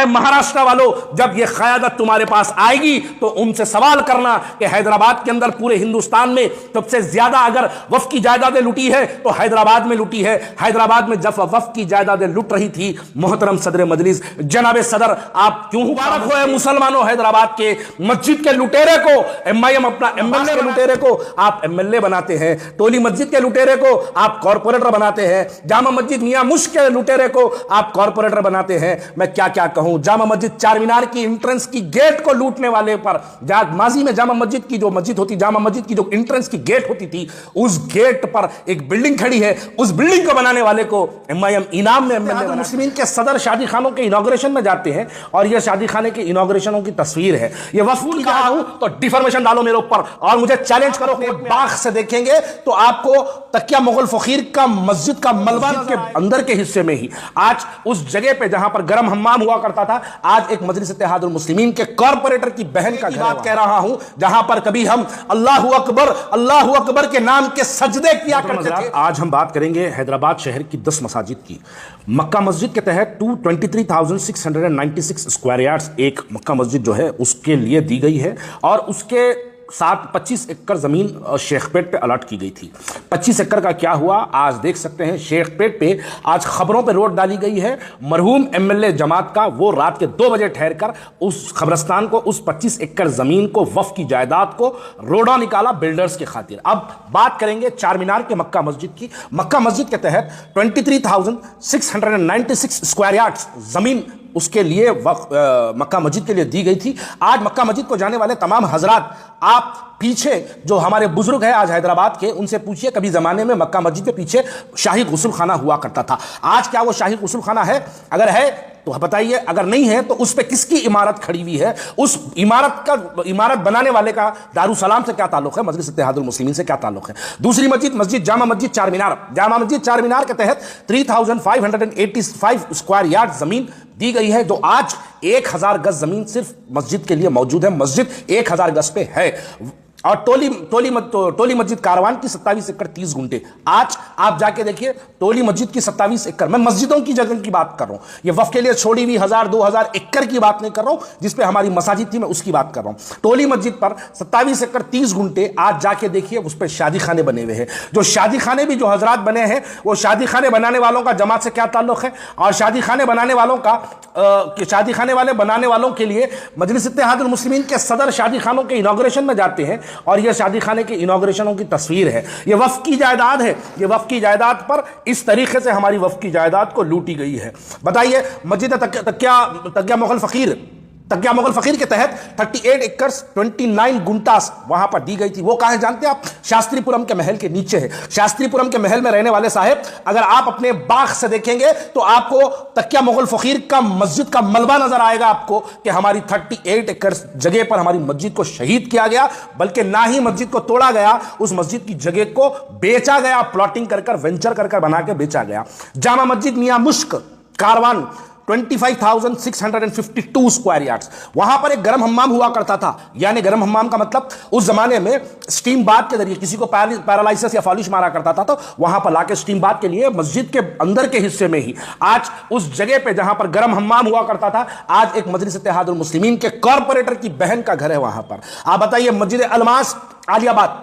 महाराष्ट्र वालों, जब यह क़यादत तुम्हारे पास आएगी तो उनसे सवाल करना कि हैदराबाद के अंदर पूरे हिंदुस्तान में सबसे ज्यादा अगर वक्फ की जायदादें लूटी है तो हैदराबाद में लूटी है। हैदराबाद में जब वक्फ की जायदादें लूट रही थी, मोहतरम सदर मजलिस जनाब सदर, आप क्यों मुबारक हो मुसलमानों, हैदराबाद के मस्जिद के लुटेरे को एमआईएम अपना एमएलए लुटेरे को आप एमएलए बनाते हैं, टोली मस्जिद के लुटेरे को आप कॉर्पोरेटर बनाते हैं, जामा मस्जिद मियां मुश्क के लुटेरे को आप कॉर्पोरेटर बनाते हैं। मैं क्या क्या कहूं, जामा मस्जिद चार मीनार की एंट्रेंस की गेट को लूटने वाले पर, माजी में जामा मस्जिद की जो मस्जिद होती, जामा मस्जिद की जो एंट्रेंस की गेट होती थी, उस गेट पर एक बिल्डिंग खड़ी है, उस बिल्डिंग को बनाने वाले को एमआईएम इनाम में एमएलए मुस्लिमीन के सदर शादी खानों के इनॉग्रेशन में जाते हैं और यह शादी खाने के इनॉग्रेशनों की तस्वीर है। ये वफूल का हूं तो डिफॉर्मेशन डालो मेरे ऊपर और मुझे चैलेंज करो। बाग से देखेंगे तो आपको तकिया मुगल फकीर का मस्जिद का मलबा के अंदर के हिस्से में ही, आज उस जगह पे जहां पर गरम हम्माम हुआ करता था, आज एक मजलिस इत्तेहादुल मुस्लिमीन के कॉर्पोरेटर की बहन का बात कह रहा हूं, जहां पर कभी हम अल्लाहु अकबर के नाम के सजदे किया करते थे। आज हम बात करेंगे हैदराबाद शहर की 10 मसाजिद की। मक्का मस्जिद के तहत 223,696 स्क्वायर यार्ड्स एक मक्का मस्जिद जो है उसके लिए दी गई है और उसके साथ 25 एकड़ जमीन शेखपेट पे अलॉट की गई थी। 25 एकड़ का क्या हुआ आज देख सकते हैं। शेखपेट पे आज खबरों पे रोड डाली गई है। मरहूम एमएलए जमात का वो रात के 2 बजे ठहरकर उस खबरस्तान को, उस 25 एकड़ जमीन को, वफ की जायदाद को रोड़ा निकाला बिल्डर्स के खातिर। अब बात करेंगे चार मीनार के मक्का मस्जिद की। मक्का मस्जिद के तहत 23,696 स्क्वायर यार्ड्स जमीन उसके लिए मक्का मस्जिद के लिए दी गई थी। आज मक्का मस्जिद को जाने वाले तमाम हजरात, आप पीछे जो हमारे बुजुर्ग हैं आज हैदराबाद के, उनसे पूछिए कभी जमाने में मक्का मस्जिद के पीछे शाही गुस्ल खाना हुआ करता था। आज क्या वो शाही गुस्ल खाना है? अगर है तो बताइए, अगर नहीं है तो उस पे किसकी इमारत खड़ी हुई है? उस इमारत बनाने वाले का दारुसलाम से क्या ताल्लुक है? मजलिस इत्तेहादुल मुस्लिमीन से क्या ताल्लुक है? दूसरी मस्जिद जामा मस्जिद चार मीनार। जामा मस्जिद चार मीनार के तहत 3,585 स्क्वायर यार्ड जमीन दी गई है, जो आज 1000 गज जमीन सिर्फ मस्जिद के लिए मौजूद है। मस्जिद 1000 गज पे है। और टोली मस्जिद कारवान की 27 एकड़ 30 गुंठे। आज आप जाके देखिए टोली मस्जिद की 27 एकड़। मैं मस्जिदों की जगह की बात कर रहा हूं, ये वफ के लिए छोड़ी हुई 1000-2000 एकड़ की बात नहीं कर रहा हूं, जिसपे हमारी मसाजिद थी, मैं उसकी बात कर रहा हूं। टोली मस्जिद पर 27 एकड़ 30 गुंठे। आज जाके देखिए उस पर शादी खाने बने हुए हैं। जो शादी खाने भी जो हजरात बने हैं, वो शादी खाने बनाने वालों का जमात से क्या ताल्लुक है? और शादी खाने बनाने वालों का शादी खाने वाले बनाने वालों के लिए मजलिस इत्तेहादुल मुस्लिमीन के सदर शादी खानों के इनॉग्रेशन में जाते हैं और यह शादी खाने के इनॉग्रेशनों की तस्वीर है। यह वक्फ की जायदाद है। यह वक्फ की जायदाद पर इस तरीके से हमारी वक्फ की जायदाद को लूटी गई है। बताइए, मस्जिद तकिया मुगल फकीर के तहत 38 एकड़ 29 गुंटास वहां पर दी गई थी। वो कहां है जानते हैं आप? शास्त्रीपुरम के महल के नीचे है। शास्त्रीपुरम के महल में रहने वाले साहब, अगर आप अपने बाग से देखेंगे तो आपको तकिया मुगल फकीर का मस्जिद का मलबा नजर आएगा आपको कि हमारी 38 एकड़ जगह पर हमारी मस्जिद को शहीद किया गया, बल्कि ना ही मस्जिद को तोड़ा गया, उस मस्जिद की जगह को बेचा गया, प्लॉटिंग कर वेंचर कर बना के बेचा गया। जामा मस्जिद मियां मुश्क कारवान 25,652 स्क्वायर यार्ड्स। वहां पर एक गर्म हम्माम हुआ करता था। यानी गर्म हम्माम का मतलब उस जमाने में स्टीम बाथ के जरिए किसी को पैरालाइसिस या फॉलिश मारा करता था, तो वहां पर लाके स्टीम बाथ के लिए मस्जिद के अंदर के हिस्से में ही आज उस जगह पे जहां पर गर्म हम्माम हुआ करता था, आज एक मजलिस इत्तेहादुल मुस्लिमीन के कॉर्पोरेटर की बहन का घर है वहां पर। आप बताइए, मस्जिद अलमास आलियाबाद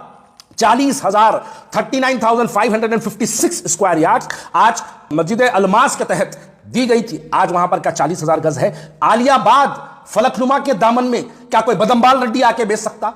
39,556 स्क्वायर यार्ड्स आज मस्जिद अलमास के तहत दी गई थी। आज वहां पर क्या 40,000 गज है? आलियाबाद फलकनुमा के दामन में क्या कोई बदमबाल रेड्डी आके बेच सकता?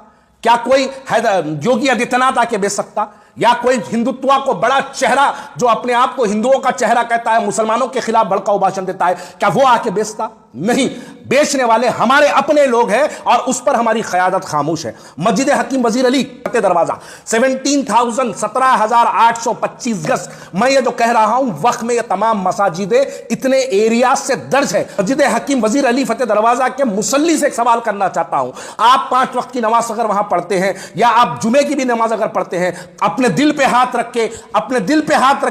क्या कोई योगी आदित्यनाथ आके बेच सकता? या कोई हिंदुत्व को बड़ा चेहरा जो अपने आप को हिंदुओं का चेहरा कहता है, मुसलमानों के खिलाफ भड़काऊ भाषण देता है, क्या वो आके बेचता? नहीं, बेचने वाले हमारे अपने लोग हैं और उस पर हमारी क़यादत खामोश है। मस्जिद हकीम वजीर अली फतेह दरवाजा 17,825 गज। मैं ये जो कह रहा हूं, वक्त में ये तमाम मसाजिदें इतने एरिया से दर्ज है। मस्जिद हकीम वजीर अली फतेह दरवाजा के मुसल्ली से एक सवाल करना चाहता हूं। आप 5 वक्त की नमाज अगर वहां पढ़ते हैं या आप जुमे की भी नमाज अगर पढ़ते हैं, अपने दिल पे हाथ रख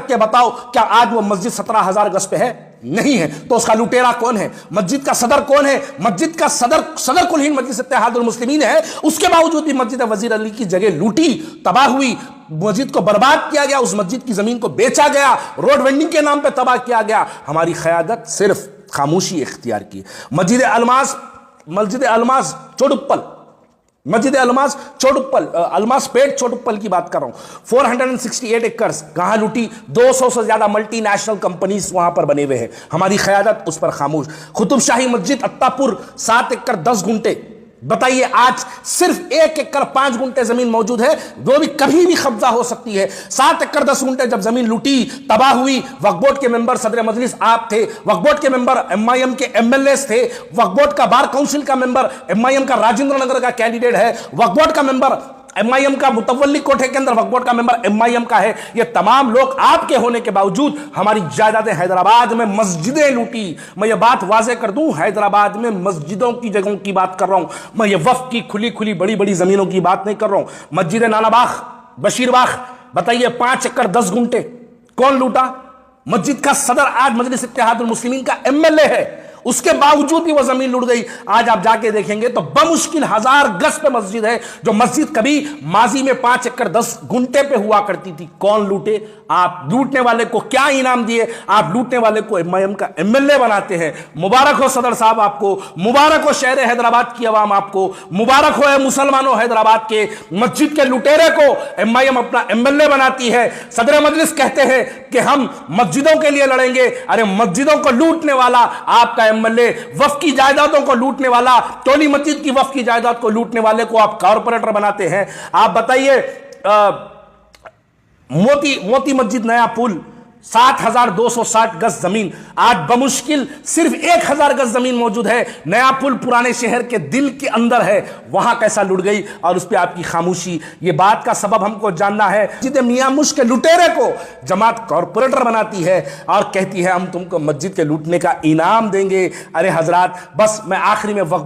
के बताओ, क्या आज वो मस्जिद 17,000 गज पे है? नहीं है। तो उसका लुटेरा कौन है? मस्जिद का सदर कौन है? मस्जिद का सदर कुल हिंद मजलिस इत्तेहादुल मुस्लिमीन है। उसके बावजूद भी मस्जिद वजीर अली की जगह लूटी, तबाह हुई, मस्जिद को बर्बाद किया गया, उस मस्जिद की जमीन को बेचा गया, रोड वेंडिंग के नाम पे तबाह किया गया। हमारी क़यादत सिर्फ खामोशी इख्तियार की। मस्जिद अलमास चोडुप्पल, मस्जिद अलमास चोडुप्पल, अलमास पेट चोडुप्पल की बात कर रहा हूं। 468 एकर्स कहां लूटी, 200 से ज्यादा मल्टीनेशनल कंपनीज वहां पर बने हुए हैं, हमारी क़यादत उस पर खामोश। कुतुब शाही मस्जिद अत्तापुर 7 एकड़ 10 गुंटे, बताइए आज सिर्फ 1 एकड़ 5 गुंटे जमीन मौजूद है, वो भी कभी भी कब्जा हो सकती है। 7 एकड़ 10 गुंटे जब जमीन लूटी, तबाह हुई, वक्फ बोर्ड के मेंबर सदर मजलिस आप थे, वक्फ बोर्ड के मेंबर MIM के MLA थे, वक्फ बोर्ड का बार काउंसिल का मेंबर MIM का राजेंद्र नगर का कैंडिडेट है, वक्फ बोर्ड का मेंबर MIM का मुतवल्ली कोठे के अंदर वक्फ बोर्ड का मेंबर MIM का है। ये तमाम लोग आपके होने के बावजूद हमारी जायदादें हैदराबाद में मस्जिदें लूटी। मैं ये बात वाजे कर दूं, हैदराबाद में मस्जिदों की जगहों की बात कर रहा हूं, मैं ये वक्फ की खुली खुली बड़ी बड़ी जमीनों की बात नहीं कर रहा हूं। मस्जिद नानाबाग, बशीरबाग, बताइए 5 एकड़ 10 गुंटे कौन लूटा? मस्जिद का सदर आज मजलिस इत्तेहादुल मुस्लिमीन का MLA है, उसके बावजूद भी वह जमीन लूट गई। आज आप जाके देखेंगे तो बमुश्किल 1000 गज पे मस्जिद है, जो मस्जिद कभी माजी में 5 एकड़ 10 गुंटे पे हुआ करती थी। कौन लूटे? आप लूटने वाले को क्या इनाम दिए? आप लूटने वाले को MIM का MLA बनाते हैं। मुबारक हो सदर साहब आपको, मुबारक हो शहर हैदराबाद की आवाम आपको, मुबारक हो मुसलमानों हैदराबाद के। मस्जिद के लुटेरे को MIM अपना MLA बनाती है। सदर मजलिस कहते हैं कि हम मस्जिदों के लिए लड़ेंगे। अरे मस्जिदों को लूटने वाला आपका MLA, वक्फ की जायदादों को लूटने वाला, टोली मस्जिद की वक्फ की जायदाद को लूटने वाले को आप कॉर्पोरेटर बनाते हैं। आप बताइए मोती मस्जिद नया पुल 7260 गज जमीन, आज बमुश्किल सिर्फ 1000 गज जमीन मौजूद है। नया पुल पुराने शहर के दिल के अंदर है, वहां कैसा लुट गई और उस पर आपकी खामोशी। ये बात का सबब हमको जानना है। जितने मियां मुश के लुटेरे को जमात कॉर्पोरेटर बनाती है और कहती है हम तुमको मस्जिद के लूटने का इनाम देंगे। अरे हजरात, बस मैं आखिरी में वक्फ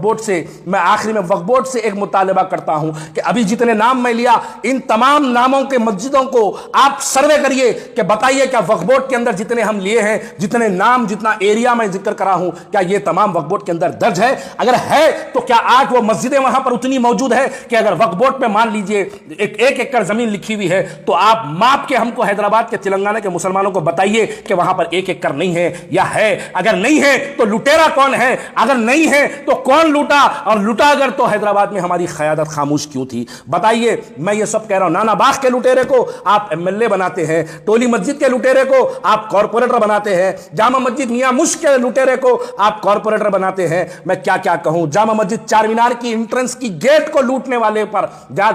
बोर्ड से एक मुतालबा करता हूं कि अभी जितने नाम मैं लिया, इन तमाम नामों के मस्जिदों को आप सर्वे करिए कि बताइए क्या वक्फ बोर्ड के अंदर जितने हम लिए हैं, जितने नाम, जितना एरिया मैं जिक्र करा हूं, क्या ये तमाम वक्फ बोर्ड के अंदर दर्ज है? अगर है तो क्या आज वो मस्जिदें वहां पर उतनी मौजूद है कि अगर वक्फ बोर्ड पे मान लीजिए 1 एकड़ जमीन लिखी हुई है, तो आप माप के हमको हैदराबाद के, तेलंगाना के मुसलमानों को बताइए कि वहां पर 1 एकड़ नहीं है या है? अगर नहीं है तो लुटेरा कौन है? अगर नहीं है तो कौन लूटा? और लूटा अगर तो हैदराबाद में हमारी क़यादत खामोश क्यों थी? बताइए। मैं ये सब कह रहा हूं, नानाबाग के लुटेरे को आप MLA बनाते हैं, टोली मस्जिद के लुटेरे को आप कॉर्पोरेटर बनाते हैं, जामा मस्जिद मियां मुश के लुटेरे को आप कॉर्पोरेटर बनाते हैं। मैं क्या क्या कहूं। जामा मस्जिद चार मीनार की एंट्रेंस की गेट को लूटने वाले पर,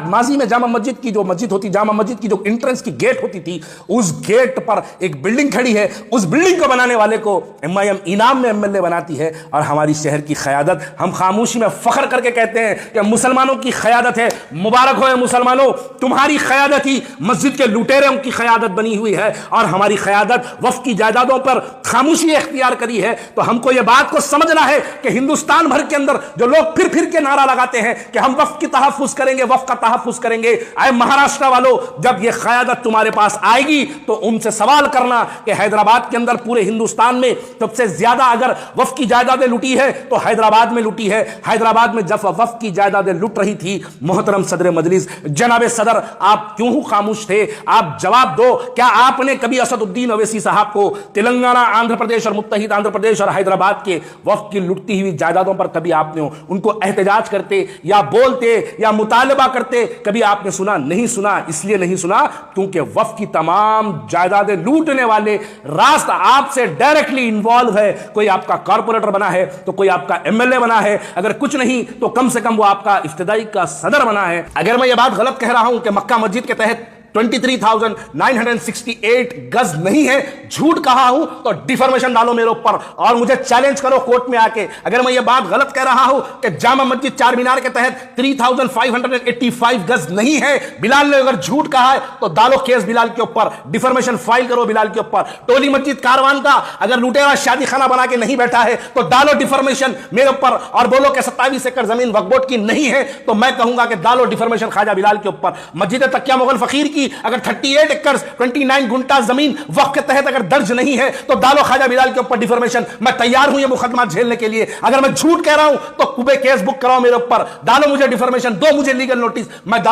माजी में जामा मस्जिद की जो मस्जिद होती, जामा मस्जिद की जो एंट्रेंस की गेट होती थी, उस गेट पर एक बिल्डिंग खड़ी है, उस बिल्डिंग को बनाने वाले को MIM इनाम में MLA बनाती है। और हमारी शहर की क़यादत, हम खामोशी में फख्र करके कहते हैं कि मुसलमानों की क़यादत है। मुबारक हो मुसलमानों, तुम्हारी क़यादत ही मस्जिद के लुटेरों की क़यादत बनी हुई है और हमारी क़यादत वक्फ की जायदादों पर खामोशी इख्तियार करी है। तो हमको यह बात को समझना है कि हिंदुस्तान भर के अंदर जो लोग फिर फिर के नारा लगाते हैं कि हम वक्फ की तहफ़्फ़ुज़ करेंगे, वक्फ का तहफ़्फ़ुज़ करेंगे, आए महाराष्ट्र वालों, जब यह क़यादत तुम्हारे पास आएगी तो उनसे सवाल करना कि हैदराबाद के अंदर पूरे हिंदुस्तान में सबसे ज्यादा अगर वक्फ की जायदादें लूटी है तो हैदराबाद में लूटी है। हैदराबाद में जब वक्फ की जायदादें लूट रही थी, मोहतरम सदर मजलिस, जनाब सदर, आप क्यों खामोश थे? आप जवाब दो। क्या आपने कभी असदुद्दीन ओवैसी साहब को तेलंगाना, आंध्र प्रदेश और मुत्तहिद आंध्र प्रदेश और हैदराबाद के वक्फ की लुटती हुई जायदादों पर कभी आपने उनको एहतजाज करते या बोलते या मुतालबा करते कभी आपने सुना? नहीं सुना। इसलिए नहीं सुना क्योंकि वक्फ की तमाम जायदादें लूटने वाले रास्ता आपसे डायरेक्टली इन्वॉल्व है। कोई आपका कॉर्पोरेटर बना है तो कोई आपका MLA बना है, अगर कुछ नहीं तो कम से कम वो आपका इफ्तिदाई का सदर बना है। अगर मैं ये बात गलत कह रहा हूं कि मक्का मस्जिद के तहत 23,968 गज नहीं है, झूठ कहा हूं तो डिफॉर्मेशन डालो मेरे ऊपर और मुझे चैलेंज करो कोर्ट में आके। अगर मैं ये बात गलत कह रहा हूं कि जामा मस्जिद चार मीनार के तहत 3,585 गज नहीं है, बिलाल ने अगर झूठ कहा है तो डालो केस बिलाल के ऊपर, डिफॉर्मेशन फाइल करो बिलाल के ऊपर। टोली मस्जिद कारवान का अगर लुटेरा शादी खाना बना के नहीं बैठा है तो डालो डिफॉर्मेशन मेरे ऊपर और बोलो कि 27 एकड़ जमीन वक्फ बोर्ड की नहीं है, तो मैं कहूंगा कि डालो डिफॉर्मेशन ख्वाजा बिलाल के ऊपर। मस्जिद तकिया मुगल फकीर की की अगर 38 एकड़ 29 गुंटा जमीन वक्फ के तहत अगर दर्ज नहीं है तो डालो ख्वाजा बिलाल के ऊपर डिफॉर्मेशन। मैं तैयार हूं ये मुकदमा झेलने के लिए। अगर मैं झूठ कह रहा हूं तो कुबे केस बुक कराओ मेरे ऊपर, डालो मुझे डिफॉर्मेशन, दो मुझे लीगल नोटिस, मैं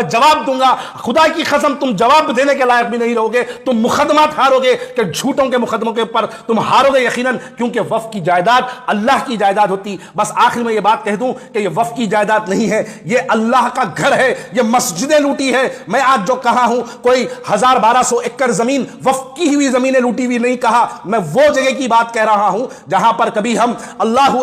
जवाब दूंगा। खुदा की कसम तुम जवाब देने के लायक भी नहीं रहोगे, तुम मुकदमा हारोगे कि झूठों के मुकदमों के ऊपर तुम हारोगे यकीनन, क्योंकि वक्फ की जायदाद अल्लाह की जायदाद होती। बस आखिर में यह बात कह दूं कि यह वक्फ की जायदाद नहीं है, यह अल्लाह का घर है, यह मस्जिदें लूटी है। मैं आज जो कहा हूं कोई 1000-1200 एकड़ जमीन वक्फ की हुई जमीनें लूटी हुई नहीं कहा, मैं वो जगह की बात कह रहा हूं जहां पर कभी हम अल्लाहू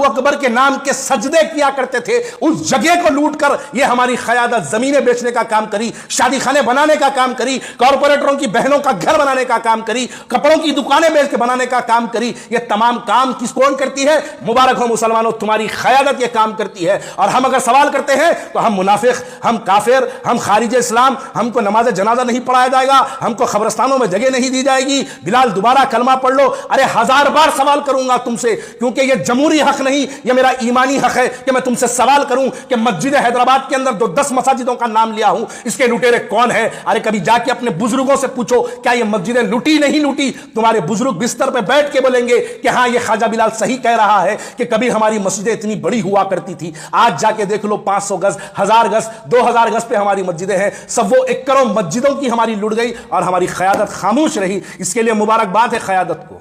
अकबर के नाम के सजदे किया करते थे, उस जगह को लूट कर यह हमारी क़यादत जमीनें बेचने का काम करी, शादी खाने बनाने का काम करी, कॉर्पोरेटरों की बहनों का घर बनाने का काम करी, कपड़ों की दुकानें बेच के बनाने का काम करी। यह तमाम काम किस कौन करती है? मुबारक हो मुसलमानों, तुम्हारी क़यादत यह काम करती है। और हम अगर सवाल करते हैं तो हम मुनाफिक, हम काफिर, हम खारिज इस्लाम, हमको नमाज जनाजा नहीं पढ़ाया जाएगा, हमको कब्रिस्तानों में जगह नहीं दी जाएगी। बिलाल दोबारा कलमा पढ़ लो। अरे 1000 बार सवाल करूंगा तुमसे, क्योंकि यह जमहूरी हक नहीं, यह मेरा ईमानी हक है कि मैं तुमसे सवाल करूं कि मस्जिद हैदराबाद के अंदर 10 मसाजिदों का नाम लिया हूं, इसके लुटेरे कौन है? अरे कभी जाके अपने बुजुर्गों से पूछो क्या यह मस्जिदें लूटी नहीं लूटी? तुम्हारे बुजुर्ग बिस्तर पे बैठ के बोलेंगे कि हां यह ख्वाजा बिलाल सही कह रहा है कि कभी हमारी मस्जिदें इतनी बड़ी हुआ करती थी। आज जाके देख लो 500 गज, 1000 गज, 2000 गज पे हमारी मस्जिदें हैं। सब वो एकड़ों मस्जिदों की हमारी लुट गई और हमारी क़यादत खामोश रही। इसके लिए मुबारकबाद है क़यादत को।